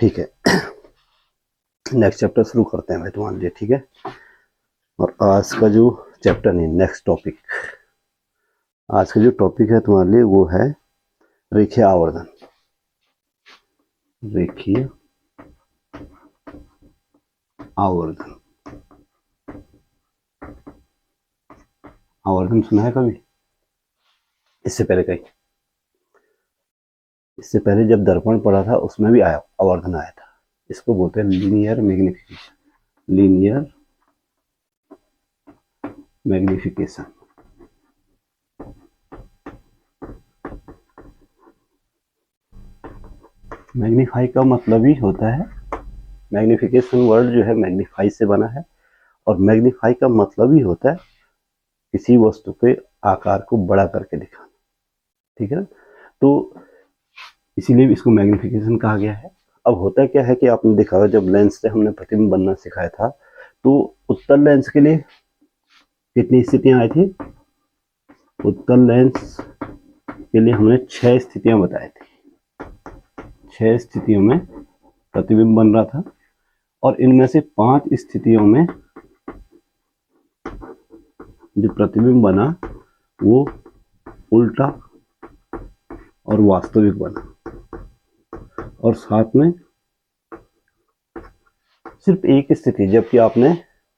ठीक है, next chapter शुरू करते हैं भाई तुम्हारे लिए, ठीक है। और आज का जो चैप्टर नहीं, नेक्स्ट टॉपिक, आज का जो टॉपिक है तुम्हारे लिए वो है रेखीय आवर्धन। रेखीय आवर्धन, आवर्धन सुना है कभी? इससे पहले कहीं, इससे पहले जब दर्पण पढ़ा था उसमें भी आया आवर्धन आया था। इसको बोलते हैं linear magnification. Linear magnification, magnify का मतलब ही होता है, मैग्निफिकेशन वर्ड जो है मैग्नीफाई से बना है, और मैग्नीफाई का मतलब ही होता है किसी वस्तु के आकार को बड़ा करके दिखाना, ठीक है ना। तो इसीलिए इसको मैग्निफिकेशन कहा गया है। अब होता क्या है कि आपने देखा होगा जब लेंस से हमने प्रतिबिंब बनना सिखाया था, तो उत्तल लेंस के लिए कितनी स्थितियां आई थी? उत्तल लेंस के लिए हमने 6 स्थितियां बताई थी। 6 स्थितियों में प्रतिबिंब बन रहा था, और इनमें से 5 स्थितियों में जो प्रतिबिंब बना वो उल्टा और वास्तविक बना, और साथ में सिर्फ एक स्थिति, जबकि आपने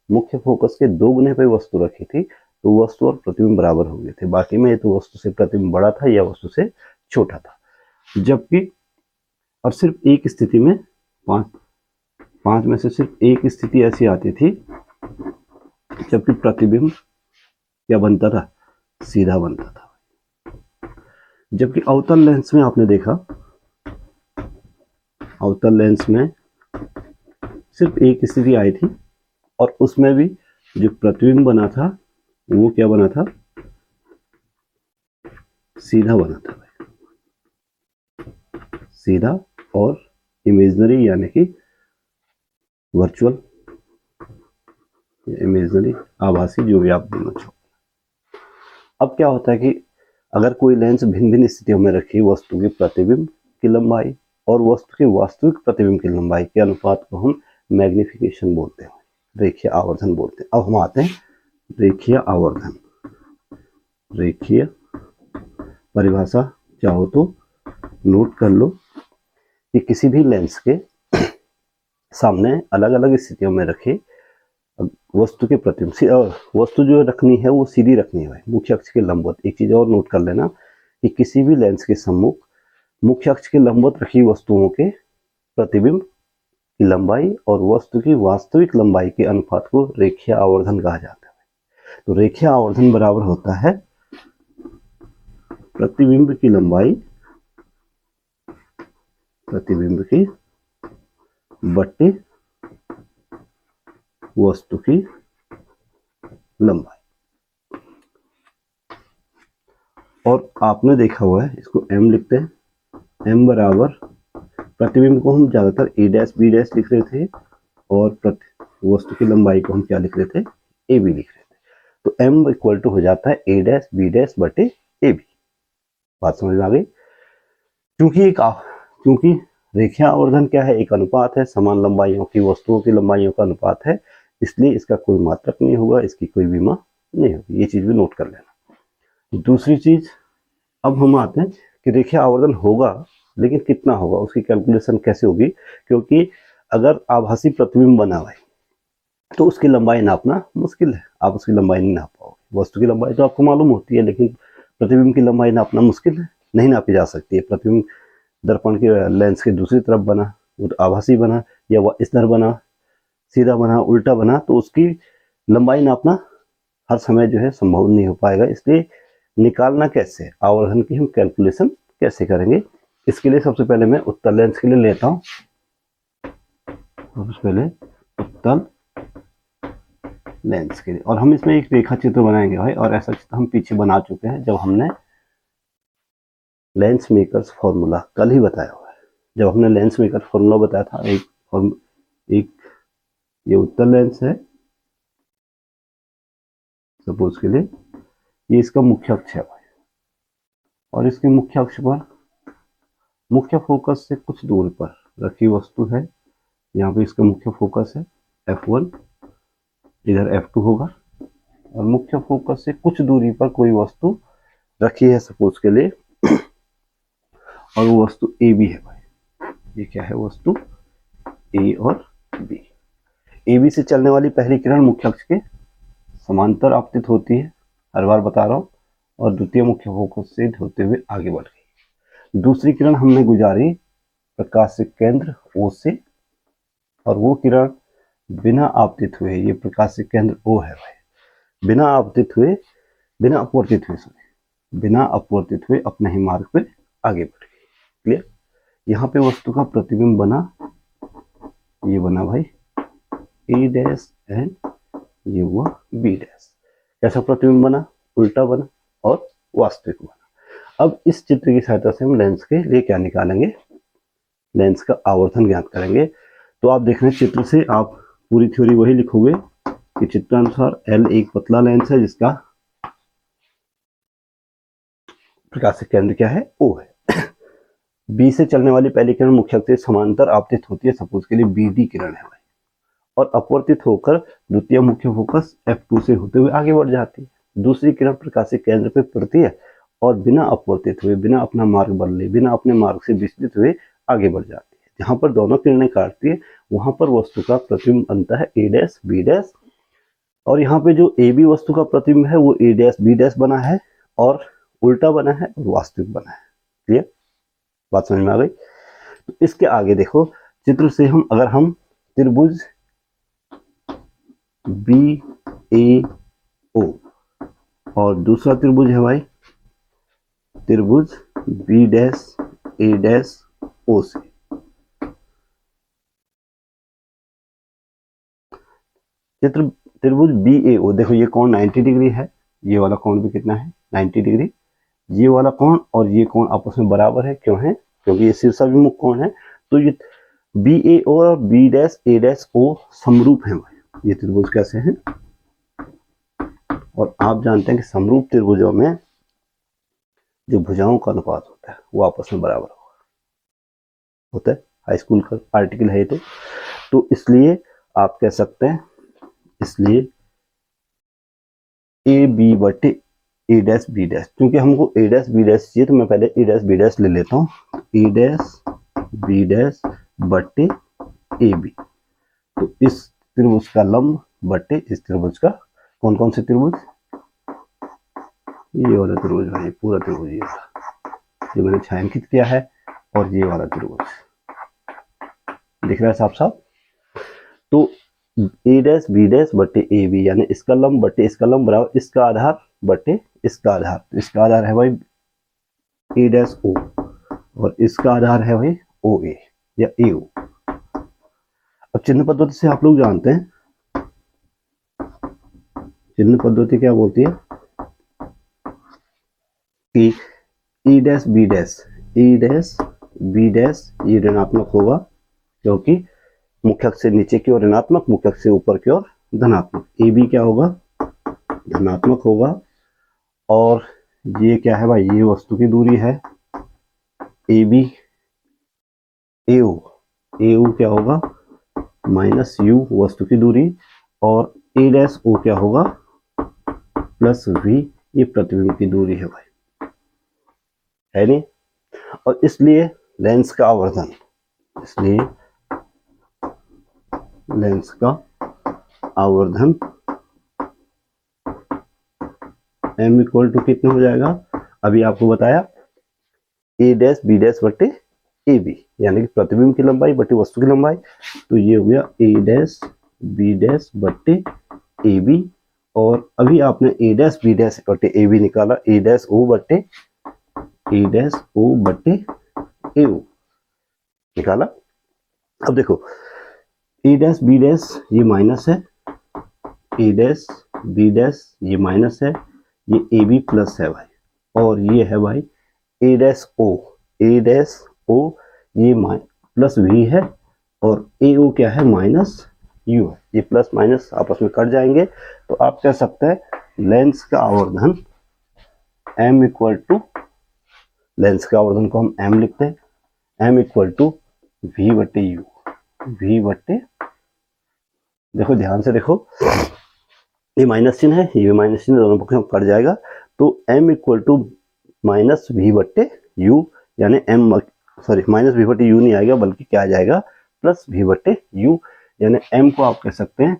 मुख्य फोकस के 2 गुने पे वस्तु रखी थी, तो वस्तु और प्रतिबिंब बराबर हो गए थे। बाकी में ये तो वस्तु से प्रतिबिंब बड़ा था या वस्तु से छोटा था। जबकि और सिर्फ एक स्थिति में, पांच में से सिर्फ एक स्थिति ऐसी आती थी जबकि प्रतिबिंब क्या बनता था? सीधा बनता था। जबकि अवतल लेंस में आपने देखा, अवतल लेंस में सिर्फ एक स्थिति आई थी, और उसमें भी जो प्रतिबिंब बना था वो क्या बना था? सीधा बना था भाई, सीधा और इमेजिनरी, यानी कि वर्चुअल, इमेजिनरी, आभासी, जो भी आप बोलना चाहो। अब क्या होता है कि अगर कोई लेंस भिन्न भिन्न स्थितियों में रखी वस्तु की प्रतिबिंब की लंबाई और वस्तु के वास्तविक प्रतिबिंब की लंबाई के अनुपात को हम मैग्निफिकेशन बोलते हैं, रेखीय आवर्धन बोलते हैं। अब हम आते हैं रेखीय आवर्धन। रेखीय परिभाषा चाहो तो नोट कर लो कि किसी भी लेंस के सामने अलग अलग स्थितियों में रखे वस्तु के प्रतिबिंब, वस्तु जो रखनी है वो सीधी रखनी है भाई, मुख्य अक्ष के लंबवत। एक चीज और नोट कर लेना कि किसी भी लेंस के सम्मुख मुख्य अक्ष के लंबवत रखी वस्तुओं के प्रतिबिंब की लंबाई और वस्तु की वास्तविक लंबाई के अनुपात को रेखीय आवर्धन कहा जाता है। तो रेखीय आवर्धन बराबर होता है प्रतिबिंब की लंबाई, प्रतिबिंब की बट्टे वस्तु की लंबाई। और आपने देखा हुआ है, इसको m लिखते हैं। m बराबर, प्रतिबिंब को हम ज्यादातर a डैश b डैश लिख रहे थे, और वस्तु की लंबाई को हम क्या लिख रहे थे? a b लिख रहे थे। तो m इक्वल टू हो जाता है a डैश b डैश बटे a b। बात समझ में आ गई? क्योंकि रेखीय आवर्धन क्या है? एक अनुपात है, समान लंबाइयों की वस्तुओं की लंबाइयों का अनुपात है, इसलिए इसका कोई मात्रक नहीं होगा, इसकी कोई विमा नहीं होगी। ये चीज भी नोट कर लेना। दूसरी चीज, अब हम आते हैं कि रेखीय आवर्धन होगा, लेकिन कितना होगा, उसकी कैलकुलेशन कैसे होगी? क्योंकि अगर आभासी प्रतिबिंब बना हुआ है तो उसकी लंबाई नापना मुश्किल है, आप उसकी लंबाई नहीं नाप पाओगे। वस्तु की लंबाई तो आपको मालूम होती है, लेकिन प्रतिबिंब की लंबाई नापना मुश्किल है, नहीं नापी जा सकती है। प्रतिबिंब दर्पण के लेंस के दूसरी तरफ बना, वो तो आभासी बना, या वह इस तरह बना, सीधा बना, उल्टा बना, तो उसकी लंबाई नापना हर समय जो है संभव नहीं हो पाएगा। इसलिए निकालना कैसे, आवर्धन की हम कैलकुलेशन कैसे करेंगे? इसके लिए सबसे पहले मैं उत्तल लेंस के लिए लेता हूं। सबसे पहले उत्तल लेंस के लिए, और हम इसमें एक रेखा चित्र बनाएंगे भाई, और ऐसा चित्र हम पीछे बना चुके हैं जब हमने लेंस मेकर्स फॉर्मूला कल ही बताया हुआ है। जब हमने लेंस मेकर फॉर्मूला बताया था, एक ये उत्तल लेंस है सपोज के लिए, ये इसका मुख्य अक्ष है भाई, और इसके मुख्य अक्ष पर मुख्य फोकस से कुछ दूर पर रखी वस्तु है, यहाँ पे इसका मुख्य फोकस है F1, इधर F2 होगा, और मुख्य फोकस से कुछ दूरी पर कोई वस्तु रखी है सपोज के लिए, और वो वस्तु ए बी है भाई। ये क्या है वस्तु ए और बी। ए बी से चलने वाली पहली किरण मुख्य अक्ष के समांतर आपतित होती है, हर बार बता रहा हूँ, और द्वितीय मुख्य फोकस से होते हुए आगे बढ़ गई। दूसरी किरण हमने गुजारी प्रकाशिक केंद्र ओ से, और वो किरण बिना आपतित हुए, ये प्रकाशिक केंद्र ओ है भाई, बिना आपतित हुए, बिना अपवर्तित हुए, बिना अपवर्तित हुए अपने ही मार्ग पे आगे बढ़ गई। क्लियर। यहाँ पे वस्तु का प्रतिबिंब बना, ये बना भाई ए डैश एंड ये हुआ बी डैश। कैसा प्रतिबिंब बना? उल्टा बना और वास्तविक बना। अब इस चित्र की सहायता से हम लेंस के लिए क्या निकालेंगे? लेंस का आवर्धन ज्ञात करेंगे। तो आप देख रहे हैं चित्र से, आप पूरी थ्योरी वही लिखोगे कि चित्रानुसार L एक पतला लेंस है जिसका प्रकाशिक केंद्र क्या है? O है। बी से चलने वाली पहली किरण मुख्य अक्ष से समांतर आपतित होती है, सपोज के लिए BD किरण है भाई, और अपवर्तित होकर द्वितीय मुख्य फोकस F2 से होते हुए आगे बढ़ जाती है। दूसरी किरण प्रकाशिक केंद्र पे पड़ती है और बिना अपवर्तित हुए, बिना अपना मार्ग बदले, बिना अपने मार्ग से विचलित हुए आगे बढ़ जाती है। जहां पर दोनों किरणें काटती है वहां पर वस्तु का प्रतिबिंब बनता है ए डैश बी डैश, और यहाँ पे जो ए बी वस्तु का प्रतिबिंब है वो ए डैश बी डैश बना है, और उल्टा बना है और वास्तविक बना है। क्लियर? बात समझ में आ गई? तो इसके आगे देखो चित्र से, हम अगर हम त्रिभुज बी ए ओ और दूसरा त्रिभुज है भाई त्रिभुज बी डैश ए डैश ओ से, चित्र त्रिभुज बी ए ओ, देखो ये कोण 90 डिग्री है, ये वाला कोण भी कितना है? 90 डिग्री। ये वाला कोण और ये कोण आपस में बराबर है, क्यों है? क्योंकि ये शीर्षाभिमुख कोण है। तो ये बी ए ओ और बी डैश ए डैश ओ समरूप है भाई। ये त्रिभुज कैसे हैं? और आप जानते हैं कि समरूप त्रिभुजों में जो भुजाओं का अनुपात होता है वो आपस में बराबर होता है। हाई स्कूल का आर्टिकल है ये। तो इसलिए आप कह सकते हैं, इसलिए ए बी बटे ए डैश बी डैश, क्योंकि हमको ए डैश बी डैश चाहिए तो मैं पहले ए डैश बी डैश ले लेता हूँ। ए डैश बी डैश बटे ए बी, तो इस त्रिभुज का लंब बटे इस त्रिभुज का, कौन कौन से त्रिभुज? ये वाला त्रिभुज भाई, पूरा त्रिभुज ये जो मैंने छायांकित किया है, और ये वाला त्रिभुज दिख रहा है साफ साफ। तो ए डैश बी डैश बटे ए बी, यानी इसका लंब बटे इसका लंब बराबर इसका आधार बटे इसका आधार। इसका आधार है भाई ए डैश ओ, और इसका आधार है भाई ओ ए या ए ओ। अब चिन्ह पद्धति से आप लोग जानते हैं, चिन्ह पद्धति क्या बोलती है कि ए डैश बी डैश, ए डैश बी डैश ये ऋणात्मक होगा, क्योंकि मुख्य अक्ष से नीचे की ओर ऋणात्मक, मुख्य अक्ष से ऊपर की ओर धनात्मक। ए बी क्या होगा? धनात्मक होगा। और ये क्या है भाई? ये वस्तु की दूरी है ए बी। ए ओ क्या होगा? माइनस यू वस्तु की दूरी, और ए डैश ओ क्या होगा? प्लस वी, ये प्रतिबिंब की दूरी है भाई, है नहीं? और इसलिए लेंस का आवर्धन, इसलिए लेंस का आवर्धन m इक्वल टू कितना हो जाएगा? अभी आपको बताया ए डैश बी डैश बटे ए बी, यानी कि प्रतिबिंब की लंबाई बटे वस्तु की लंबाई। तो ये हो गया ए डैश बी डैश बटे ए बी, और अभी आपने ए डैश बी डैश बटे ए बी निकाला, ए डैश ओ बटे ए ओ निकाला। अब देखो ए डैश बी डैश ये माइनस है, ए डैश बी डैश ये माइनस है, ये ए बी प्लस है भाई, और ये है भाई ए डैश ओ ये प्लस वी है, और ए ओ क्या है? माइनस यू है। ये प्लस माइनस आपस में कट जाएंगे, तो आप कह सकते हैं लेंस का आवर्धन m इक्वल टू, लेंस का आवर्धन को हम m लिखते हैं, m इक्वल टू v बटे u, v बटे, देखो ध्यान से देखो, ये माइनस चिन्ह है, ये भी माइनस चिन्ह, दोनों पक्षों में कट जाएगा, तो m equal to minus v बट्टे यू, यानी m, सॉरी माइनस वी बट्टे यू नहीं आएगा, बल्कि क्या आ जाएगा, प्लस वी बट्टे यू, यानी m को आप कह सकते हैं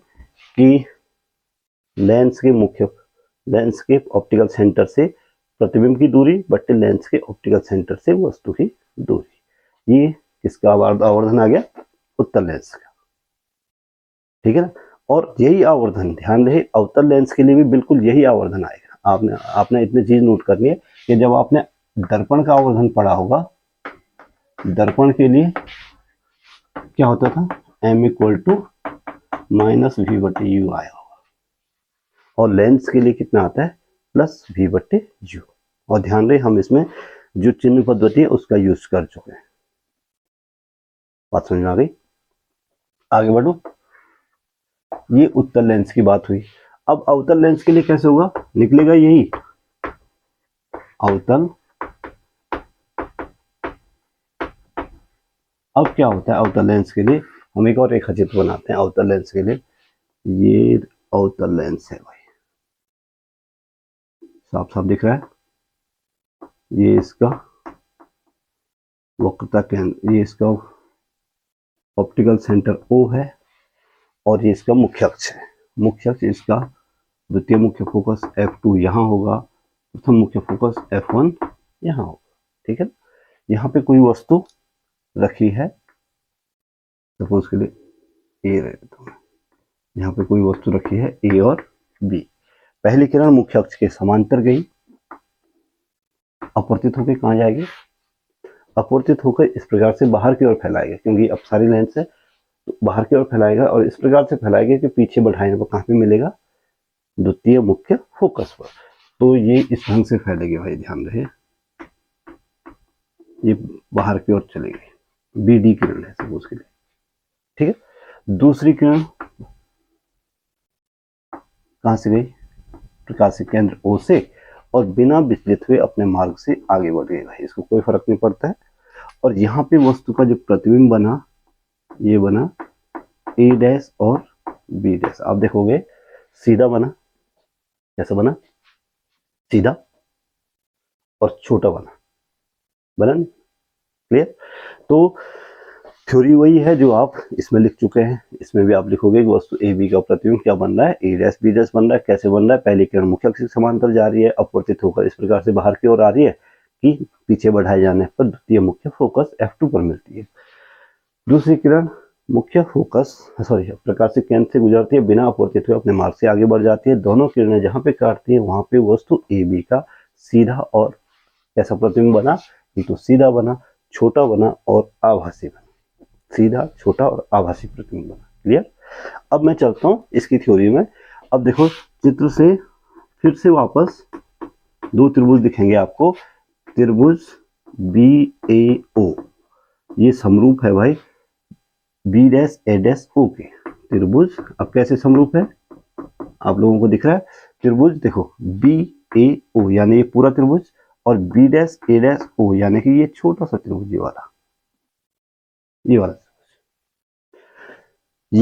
कि लेंस के ऑप्टिकल सेंटर से प्रतिबिंब की दूरी बट्टे लेंस के ऑप्टिकल सेंटर से वस्तु की दूरी। ये किसका आवर्धन आ गया, उत्तल लेंस का, ठीक है ना। और यही आवर्धन, ध्यान रहे, अवतल लेंस के लिए भी बिल्कुल यही आवर्धन आएगा। आपने इतनी चीज नोट करनी है कि जब आपने दर्पण का आवर्धन पढ़ा होगा, दर्पण के लिए क्या होता था, m equal to minus v बटे यू आया होगा, और लेंस के लिए कितना आता है, प्लस वी बटे यू। और ध्यान रहे, हम इसमें जो चिन्ह पद्धति है उसका यूज कर चुके हैं। बात समझ में आ गई, आगे बढ़ो। ये उत्तल लेंस की बात हुई। अब अवतल लेंस के लिए कैसे होगा, निकलेगा यही अवतल। अब क्या होता है अवतल लेंस के लिए, हम एक और रेखा चित्र बनाते हैं अवतल लेंस के लिए। ये अवतल लेंस है भाई, साफ साफ दिख रहा है, ये इसका वक्रता केंद्र, ये इसका ऑप्टिकल सेंटर O है, और ये इसका मुख्य अक्ष है। मुख्य अक्ष इसका द्वितीय मुख्य फोकस F2 यहाँ होगा, प्रथम मुख्य फोकस F1 यहाँ होगा, ठीक है। यहाँ पे कोई वस्तु रखी है, सपोज के लिए ए रहे, तो यहाँ पे कोई वस्तु रखी है A और B। पहली किरण मुख्य अक्ष के समांतर गई, अपवर्तित होकर कहाँ जाएगी, अपवर्तित होकर इस प्रकार से बाहर की ओर फैलाएगा, क्योंकि अब सारी लेंस है तो बाहर की ओर फैलाएगा, और इस प्रकार से फैलाएगा कि पीछे बढ़ाने पर कहाँ पे मिलेगा, द्वितीय मुख्य फोकस पर। तो ये इस ढंग से फैलेगी भाई, ध्यान रहे, ये बाहर की ओर चलेगी, बी डी किरण है सपोज के लिए, ठीक है। दूसरी किरण कहाँ से गई, प्रकाशीय केंद्र O से, और बिना विचलित हुए अपने मार्ग से आगे बढ़ गई भाई, इसको कोई फर्क नहीं पड़ता है। और यहाँ पे वस्तु का जो प्रतिबिंब बना, ये बना A डैश और B डैश, आप देखोगे सीधा बना, कैसा बना, सीधा, और छोटा बना नहीं, क्लियर। तो थ्योरी वही है जो आप इसमें लिख चुके हैं, इसमें भी आप लिखोगे कि वस्तु ए बी का प्रतिबिंब क्या बन रहा है, ए डैश बी डैश बन रहा है। कैसे बन रहा है, पहली किरण मुख्य अक्ष के समांतर जा रही है, अपवर्तित होकर इस प्रकार से बाहर की ओर आ रही है कि पीछे बढ़ाए जाने पर द्वितीय मुख्य फोकस F2 पर मिलती है। दूसरी किरण मुख्य फोकस प्रकाशित केंद्र से गुजरती है, बिना अपवर्तित हुए अपने मार्ग से आगे बढ़ जाती है। दोनों किरणें जहाँ पे काटती है वहां पे वस्तु ए बी का सीधा और कैसा प्रतिबिंब बना, तो सीधा बना, छोटा बना और आभासी बना, सीधा, छोटा और आभासी प्रतिबिंब बना, क्लियर। अब मैं चलता हूँ इसकी थ्योरी में। अब देखो चित्र से फिर से वापस दो त्रिभुज दिखेंगे आपको, त्रिभुज BAO, ये समरूप है भाई B dash A dash O के त्रिभुज। अब कैसे समरूप है आप लोगों को दिख रहा है, त्रिभुज देखो BAO यानी ये पूरा त्रिभुज, और B dash A dash O यानी कि ये छोटा सा त्रिभुज, ये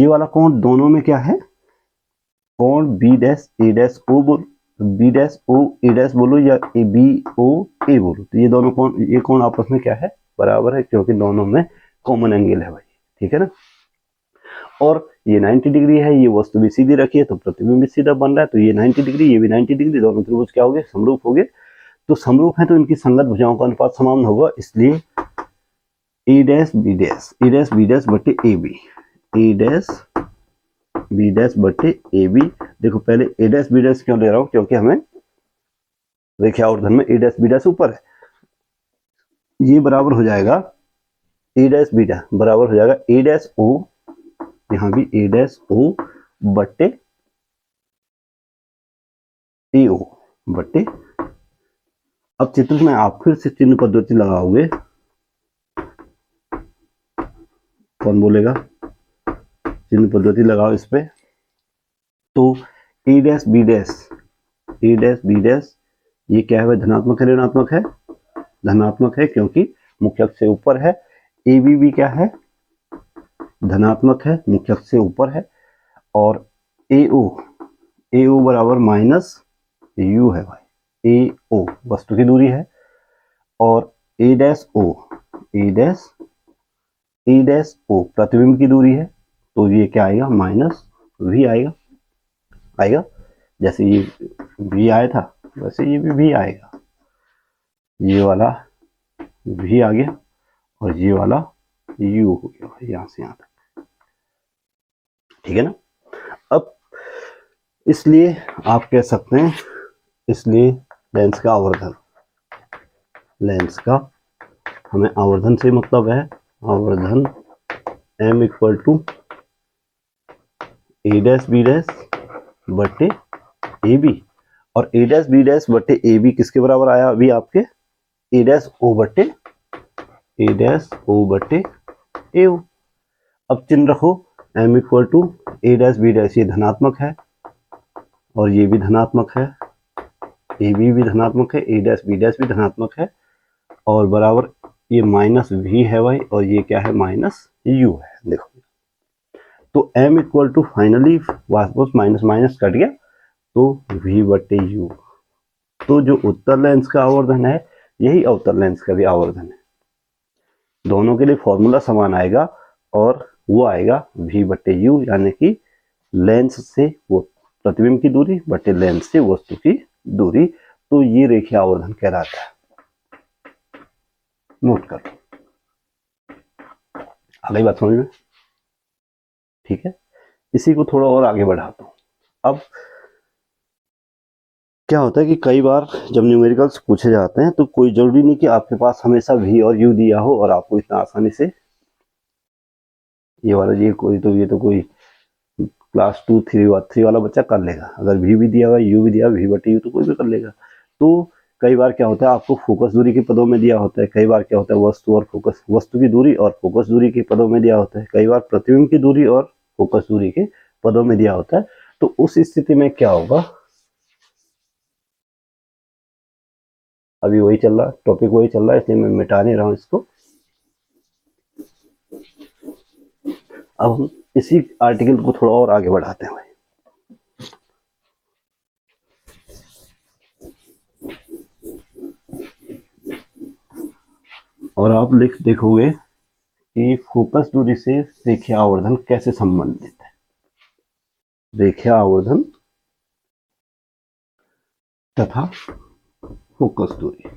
वाला कोण दोनों में क्या है, कोण B dash A dash O बोलो, B dash O A dash बोलो, या BOA बोलो, तो ये दोनों कोण, ये कोण आपस में क्या है, बराबर है, क्योंकि दोनों में कॉमन एंगल है भाई, ठीक है ना। और ये 90 डिग्री है, ये वस्तु भी सीधी रखी है तो प्रतिबिंब भी सीधा बन रहा है, तो ये 90 डिग्री, ये भी 90 डिग्री, दोनों त्रिभुज क्या हो गए, समरूप हो गए। तो समरूप है तो इनकी संगत भुजाओं का अनुपात समान होगा, इसलिए A डैश B डैश बटे AB, A dash B dash बटे AB। देखो पहले A डैश B डैश क्यों ले रहा हूं, क्योंकि हमें रेखा आवर्धन में A डैश B डैश ऊपर है, ये बराबर हो जाएगा A डैश B डैश बराबर हो जाएगा A डैश O, यहाँ भी A डैश O बटे AO बटे। अब चित्र में आप फिर से चिन्ह पद्धति लगाओगे, कौन बोलेगा, चिन्ह पद्धति लगाओ इस पे, तो A डैश B डैश ये क्या है, धनात्मक है ऋणात्मक है, धनात्मक है, क्योंकि मुख्य अक्ष से ऊपर है। AB भी क्या है, धनात्मक है, मुख्य अक्ष से ऊपर है, और AO बराबर माइनस U है भाई। AO वस्तु की दूरी है, और A डैश O प्रतिबिंब की दूरी है, तो ये क्या आएगा, माइनस V आएगा। जैसे ये V आया था वैसे ये भी V आएगा। ये वाला V आ गया और ये वाला U हो गया यहाँ से यहाँ तक, ठीक है ना। अब इसलिए आप कह सकते हैं, इसलिए लेंस का हमें आवर्धन से मतलब है, आवर्धन M equal to A dash B dash बटे AB, और A डैश B डैश बटे AB किसके बराबर आया अभी आपके, A डैश O बटे AO। अब चिन्ह रखो, M equal to A dash B dash, ये धनात्मक है और ये भी धनात्मक है, AB भी धनात्मक है, A डैश B डैश भी धनात्मक है, और बराबर ये माइनस V है भाई, और ये क्या है, माइनस U है। देखो तो M इक्वल टू फाइनली वापस माइनस माइनस कट गया तो V बटे U। तो जो उत्तर लेंस का आवर्धन है यही अवतल लेंस का भी आवर्धन है। दोनों के लिए फॉर्मूला समान आएगा और वो आएगा V बटे U, यानी कि लेंस से वो प्रतिबिंब की दूरी बटे लेंस से वस्तु की दूरी। तो ये रेखीय आवर्धन कहलाता है। नोट करो, आ गई बात समझ में, ठीक है। इसी को थोड़ा और आगे बढ़ाता हूँ। अब क्या होता है कि कई बार जब न्यूमेरिकल्स पूछे जाते हैं तो कोई जरूरी नहीं कि आपके पास हमेशा V और U दिया हो और आपको इतना आसानी से ये वाला ये तो कोई क्लास 2 3 वाला बच्चा कर लेगा। अगर V भी दिया हुआ U भी दिया, V बटे U तो कोई भी कर लेगा। तो कई बार क्या होता है आपको फोकस दूरी के पदों में दिया होता है, कई बार क्या होता है वस्तु की दूरी और फोकस दूरी के पदों में दिया होता है, कई बार प्रतिबिंब की दूरी और फोकस दूरी के पदों में दिया होता है। तो उस स्थिति में क्या होगा, अभी वही चल रहा टॉपिक वही चल रहा है इसलिए मैं मिटा नहीं रहा हूं इसको। अब हम इसी आर्टिकल को थोड़ा और आगे बढ़ाते हैं भाई। और आप देखोगे कि फोकस दूरी से रेखीय आवर्धन कैसे संबंधित है। रेखीय आवर्धन तथा फोकस दूरी,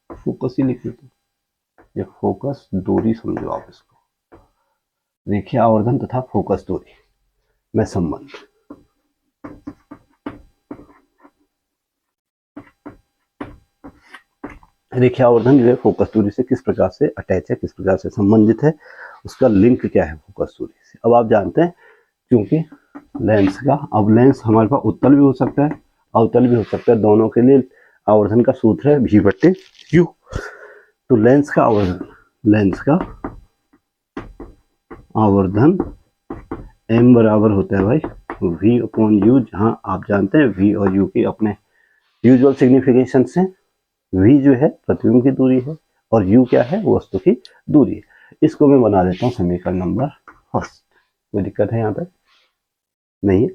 फोकस ही लिख लेते, ये फोकस दूरी समझो आप इसको, रेखीय आवर्धन तथा फोकस दूरी में संबंध। रेखीय आवर्धन जो है फोकस दूरी से किस प्रकार से अटैच है, किस प्रकार से संबंधित है, उसका लिंक क्या है फोकस दूरी से। अब आप जानते हैं क्योंकि लेंस का, अब लेंस हमारे पास उत्तल भी हो सकता है अवतल भी हो सकता है, दोनों के लिए आवर्धन का सूत्र है V बटे U। तो लेंस का आवर्धन M बराबर होता है भाई V अपॉन U, जहां आप जानते हैं V और U की अपने यूजुअल सिग्निफिकेशन से V जो है प्रतिबिंब की दूरी है और U क्या है, वस्तु की दूरी है। इसको मैं बना देता हूँ समीकरण नंबर फर्स्ट। कोई दिक्कत है यहाँ तक? नहीं है।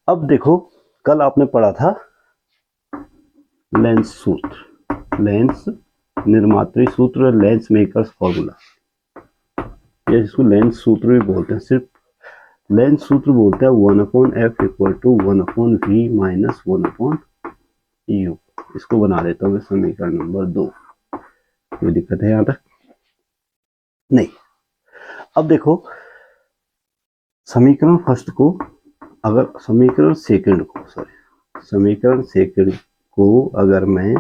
अब देखो कल आपने पढ़ा था लेंस सूत्र, लेंस निर्मात्री सूत्र, लेंस मेकर्स फॉर्मूला, या जिसको लेंस सूत्र भी बोलते हैं। सिर्फ लेंस सूत्र बोलते हैं 1/f equal to 1/v minus 1/u। इसको बना देता हूँ मैं समीकरण नंबर 2। कोई दिक्कत है यहाँ तक? नहीं। अब देखो समीकरण फर्स्ट को, अगर समीकरण सेकंड को अगर मैं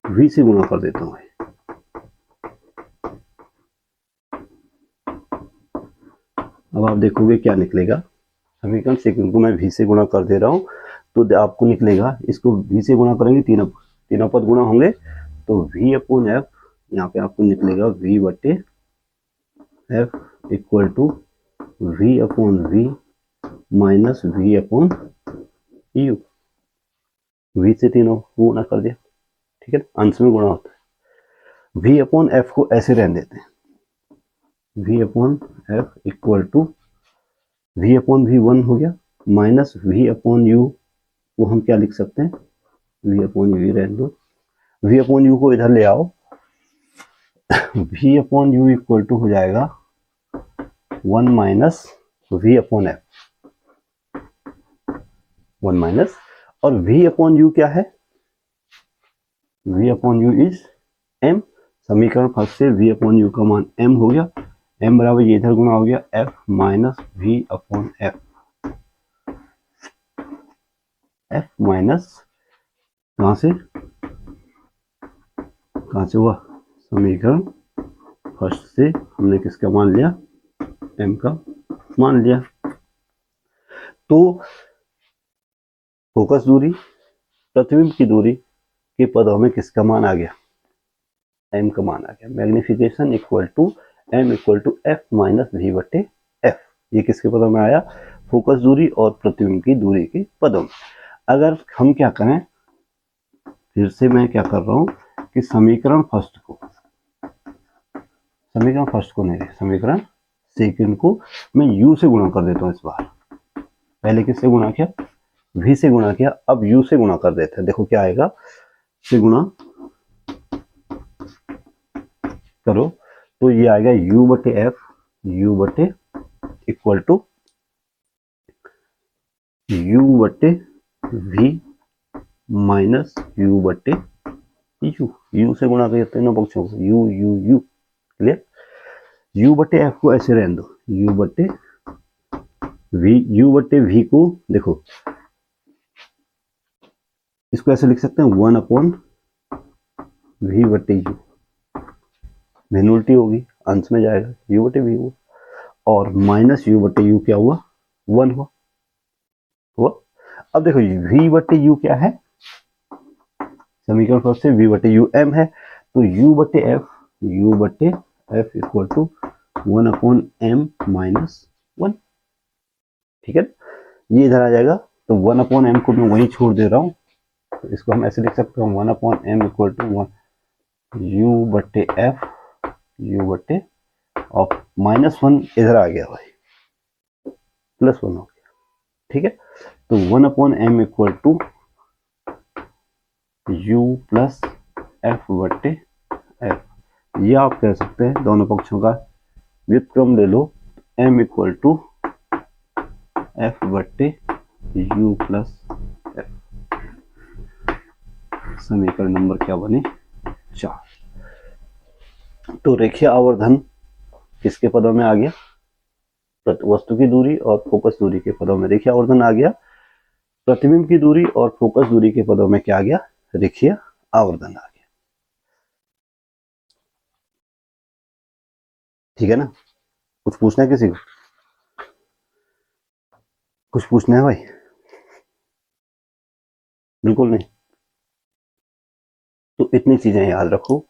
v से गुणा कर देता हूँ, अब आप देखोगे क्या निकलेगा। समीकरण सेकंड को मैं v से गुणा कर दे रहा हूँ तो आपको निकलेगा, इसको v से गुणा करेंगे तीनों पद गुणा होंगे तो v अपॉन f, यहाँ पे आपको निकलेगा v बटे f equal to v upon v minus v upon u। v से तीनों गुणा कर दिया, ठीक है, अंश में गुणा होता है। v अपॉन एफ को ऐसे रहने देते हैं, v upon f equal to v upon v one हो गया माइनस v अपॉन यू को हम क्या लिख सकते हैं, v अपॉन यू रहने दो, v अपॉन यू को इधर ले आओ, v upon u equal to हो जाएगा 1 minus v upon f, 1 minus, और v अपॉन यू क्या है, v upon u is m, समीकरण फर्स्ट से v अपॉन यू का मान m हो गया, m बराबर ये इधर गुना हो गया f minus v upon f, f minus कहाँ से हुआ, समीकरण फर्स्ट से हमने किसका मान लिया, m का मान लिया। तो फोकस दूरी, प्रतिबिंब की दूरी के पदों में किसका मान आ गया, m का मान आ गया। Magnification equal to m equal to f minus v बटे f, ये किसके पदों में आया, फोकस दूरी और प्रतिबिंब की दूरी के पदों में। अगर हम क्या करें, फिर से मैं क्या कर रहा हूं कि समीकरण फर्स्ट को नहीं, समीकरण सेकंड को मैं u से गुणा कर देता हूं। इस बार पहले किससे गुणा किया, v से गुणा किया, अब u से गुणा कर देते हैं। देखो क्या आएगा, से गुणा करो तो ये आएगा u बटे एफ, u बटे इक्वल टू u बटे v माइनस u बटे u से गुणा कर तीनों पक्षों को, u क्लियर। u बटे एफ को ऐसे रहने दो, u बटे v को देखो इसको ऐसे लिख सकते हैं 1 अपॉन v बटे u, भिन्न उल्टी होगी, अंश में जाएगा u बटे v हुआ, और माइनस u बटे u क्या हुआ, 1 हुआ। अब देखो v बटे u क्या है, समीकरण फर्स्ट से v बटे u m है, तो u बटे f equal to 1 upon m minus 1, ठीक है। ये इधर आ जाएगा, तो 1 अपॉन m को मैं वहीं छोड़ दे रहा हूँ, तो इसको हम ऐसे लिख सकते हैं 1 upon m equal to 1 u बटे f, u बटे और माइनस 1 इधर आ गया भाई, प्लस 1 हो गया, ठीक है। तो 1 upon m equal to u plus f बटे f, ये आप कह सकते हैं दोनों पक्षों का व्युत्क्रम ले लो, m इक्वल टू f बटे u प्लस f, समीकरण नंबर क्या बने, 4। तो रेखीय आवर्धन किसके पदों में आ गया, वस्तु की दूरी और फोकस दूरी के पदों में रेखीय आवर्धन आ गया, प्रतिबिंब की दूरी और फोकस दूरी के पदों में क्या आ गया, रेखीय आवर्धन आ गया, ठीक है ना। कुछ पूछना है किसी को, कुछ पूछना है भाई, बिल्कुल नहीं। तो इतनी चीजें याद रखो,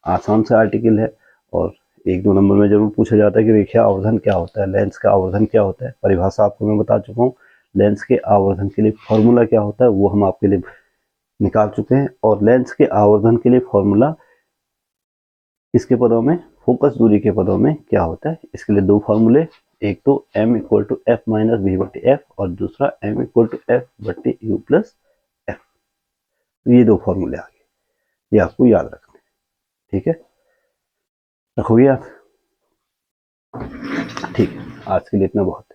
आसान से आर्टिकल है, और 1-2 नंबर में जरूर पूछा जाता है कि रेखीय आवर्धन क्या होता है, लेंस का आवर्धन क्या होता है, परिभाषा आपको मैं बता चुका हूँ, लेंस के आवर्धन के लिए फॉर्मूला क्या होता है वो हम आपके लिए निकाल चुके हैं, और लेंस के आवर्धन के लिए फॉर्मूला इसके पदों में, फोकस दूरी के पदों में क्या होता है, इसके लिए 2 फॉर्मूले, एक तो m equal to f minus v बटे एफ, और दूसरा m इक्वल टू एफ बटे यू प्लस एफ। तो ये 2 फॉर्मूले आ गए, ये आपको याद रखना है, ठीक है, रखोगे आप, ठीक है। आज के लिए इतना बहुत है।